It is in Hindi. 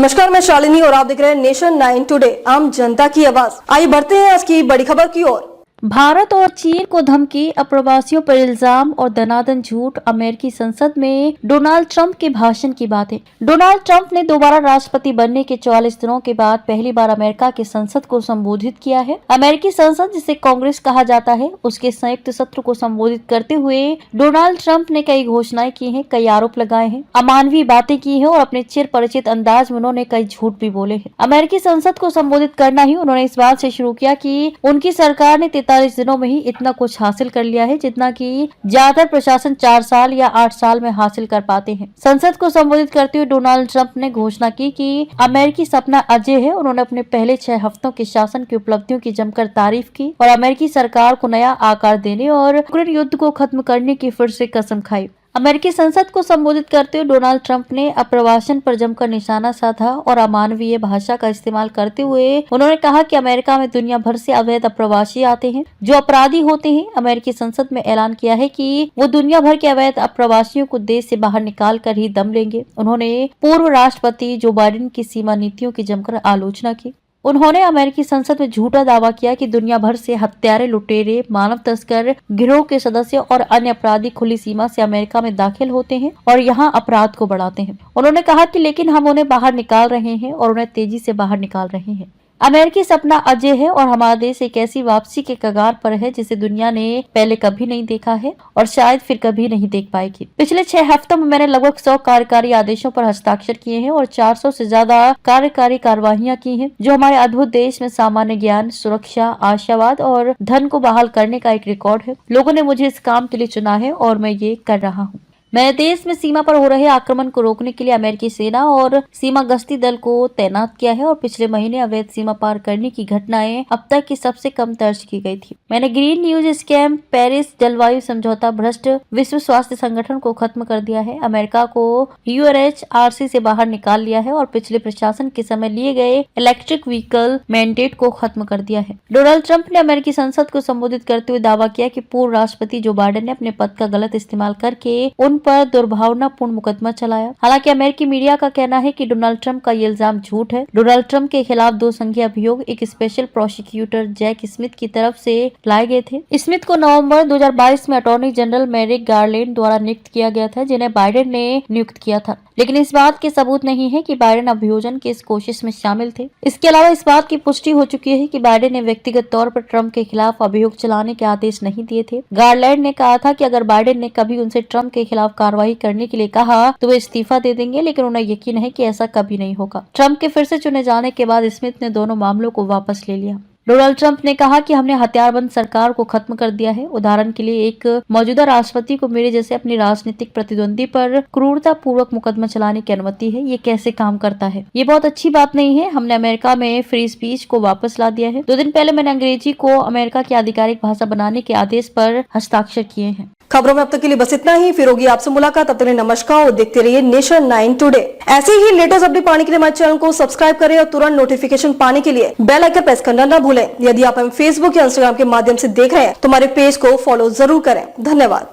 नमस्कार, मैं शालिनी और आप देख रहे हैं नेशन 9 टुडे, आम जनता की आवाज। आइए बढ़ते हैं आज की बड़ी खबर की ओर। भारत और चीन को धमकी, अप्रवासियों पर इल्जाम और दनादन झूठ। अमेरिकी संसद में डोनाल्ड ट्रंप के भाषण की बातें। डोनाल्ड ट्रंप ने दोबारा राष्ट्रपति बनने के 44 दिनों के बाद पहली बार अमेरिका की संसद को संबोधित किया है। अमेरिकी संसद, जिसे कांग्रेस कहा जाता है, उसके संयुक्त सत्र को संबोधित करते हुए डोनाल्ड ट्रंप ने कई घोषणाएं की हैं, कई आरोप लगाए हैं, अमानवीय बातें की है और अपने चिर परिचित अंदाज में उन्होंने कई झूठ भी बोले हैं। अमेरिकी संसद को संबोधित करना ही उन्होंने इस बात से शुरू किया कि उनकी सरकार ने 43 दिनों में ही इतना कुछ हासिल कर लिया है जितना कि ज्यादातर प्रशासन 4 साल या 8 साल में हासिल कर पाते हैं। संसद को संबोधित करते हुए डोनाल्ड ट्रंप ने घोषणा की कि अमेरिकी सपना अजय है। उन्होंने अपने पहले 6 हफ्तों के शासन की उपलब्धियों की जमकर तारीफ की और अमेरिकी सरकार को नया आकार देने और यूक्रेन युद्ध को खत्म करने की फिर से कसम खाई। अमेरिकी संसद को संबोधित करते हुए डोनाल्ड ट्रंप ने अप्रवासन पर जमकर निशाना साधा और अमानवीय भाषा का इस्तेमाल करते हुए उन्होंने कहा कि अमेरिका में दुनिया भर से अवैध अप्रवासी आते हैं जो अपराधी होते हैं। अमेरिकी संसद में ऐलान किया है कि वो दुनिया भर के अवैध अप्रवासियों को देश से बाहर निकाल कर ही दम लेंगे। उन्होंने पूर्व राष्ट्रपति जो बाइडेन की सीमा नीतियों की जमकर आलोचना की। उन्होंने अमेरिकी संसद में झूठा दावा किया कि दुनिया भर से हत्यारे, लुटेरे, मानव तस्कर, गिरोह के सदस्य और अन्य अपराधी खुली सीमा से अमेरिका में दाखिल होते हैं और यहां अपराध को बढ़ाते हैं। उन्होंने कहा कि लेकिन हम उन्हें बाहर निकाल रहे हैं और उन्हें तेजी से बाहर निकाल रहे हैं। अमेरिकी सपना अजय है और हमारा देश एक ऐसी वापसी के कगार पर है जिसे दुनिया ने पहले कभी नहीं देखा है और शायद फिर कभी नहीं देख पाएगी। पिछले 6 हफ्तों में मैंने लगभग 100 कार्यकारी आदेशों पर हस्ताक्षर किए हैं और 400 से ज्यादा कार्यकारी कार्यवाहियां की हैं, जो हमारे अद्भुत देश में सामान्य ज्ञान, सुरक्षा, आशावाद और धन को बहाल करने का एक रिकॉर्ड है। लोगों ने मुझे इस काम के लिए चुना है और मैं ये कर रहा हूँ। मैंने देश में सीमा पर हो रहे आक्रमण को रोकने के लिए अमेरिकी सेना और सीमा गश्ती दल को तैनात किया है और पिछले महीने अवैध सीमा पार करने की घटनाएं अब तक की सबसे कम दर्ज की गई थी। मैंने ग्रीन न्यूज स्कैम, पेरिस जलवायु समझौता, भ्रष्ट विश्व स्वास्थ्य संगठन को खत्म कर दिया है, अमेरिका को UNHRC से बाहर निकाल लिया है और पिछले प्रशासन के समय लिए गए इलेक्ट्रिक व्हीकल मैंडेट को खत्म कर दिया है। डोनाल्ड ट्रंप ने अमेरिकी संसद को संबोधित करते हुए दावा किया कि पूर्व राष्ट्रपति जो बाइडेन ने अपने पद का गलत इस्तेमाल करके उन पर दुर्भावनापूर्ण मुकदमा चलाया। हालांकि अमेरिकी मीडिया का कहना है कि डोनाल्ड ट्रंप का ये इल्जाम झूठ है। डोनाल्ड ट्रंप के खिलाफ 2 संज्ञेय अभियोग एक स्पेशल प्रोसिक्यूटर जैक स्मिथ की तरफ से लाए गए थे। स्मिथ को नवंबर 2022 में अटॉर्नी जनरल मैरिक गारलैंड द्वारा नियुक्त किया गया था, जिन्हें बाइडेन ने नियुक्त किया था, लेकिन इस बात के सबूत नहीं है कि बाइडेन अभियोजन की इस कोशिश में शामिल थे। इसके अलावा इस बात की पुष्टि हो चुकी है कि बाइडेन ने व्यक्तिगत तौर पर ट्रंप के खिलाफ अभियोग चलाने के आदेश नहीं दिए थे। गारलैंड ने कहा था कि अगर बाइडेन ने कभी उनसे ट्रंप के खिलाफ कार्रवाई करने के लिए कहा तो वे इस्तीफा दे देंगे, लेकिन उन्हें यकीन है कि ऐसा कभी नहीं होगा। ट्रंप के फिर से चुने जाने के बाद स्मिथ ने दोनों मामलों को वापस ले लिया। डोनाल्ड ट्रंप ने कहा कि हमने हथियारबंद सरकार को खत्म कर दिया है। उदाहरण के लिए एक मौजूदा राष्ट्रपति को मेरे जैसे अपनी राजनीतिक प्रतिद्वंदी पर क्रूरता पूर्वक मुकदमा चलाने की अनुमति है। ये कैसे काम करता है? ये बहुत अच्छी बात नहीं है। हमने अमेरिका में फ्री स्पीच को वापस ला दिया है। 2 दिन पहले मैंने अंग्रेजी को अमेरिका की आधिकारिक भाषा बनाने के आदेश पर हस्ताक्षर किए हैं। खबरों में अब तक के लिए बस इतना ही। फिर होगी आपसे मुलाकात, तब तक के लिए नमस्कार और देखते रहिए नेशन 9 टुडे। ऐसे ही लेटेस्ट अपडेट पाने के लिए हमारे चैनल को सब्सक्राइब करें और तुरंत नोटिफिकेशन पाने के लिए बेल आइकन प्रेस करना न भूलें। यदि आप हमें फेसबुक या इंस्टाग्राम के माध्यम से देख रहे हैं तो हमारे पेज को फॉलो जरूर करें। धन्यवाद।